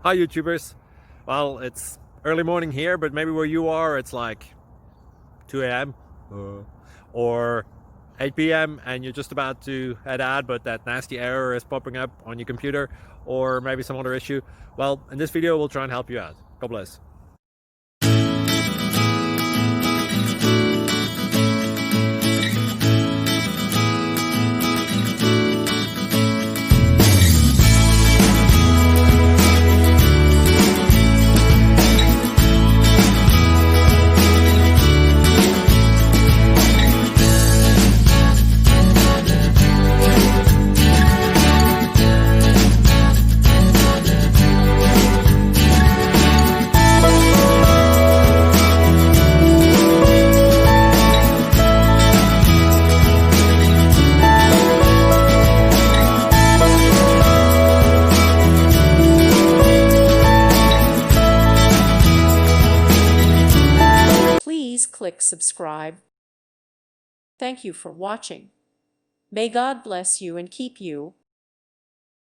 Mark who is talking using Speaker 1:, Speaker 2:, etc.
Speaker 1: Hi YouTubers. Well, it's early morning here, but maybe where you are it's like 2 a.m. Or 8 p.m. and you're just about to head out, but that nasty error is popping up on your computer, or maybe some other issue. Well, in this video we'll try and help you out. God bless.
Speaker 2: Please click subscribe. Thank you for watching. May God bless you and keep you.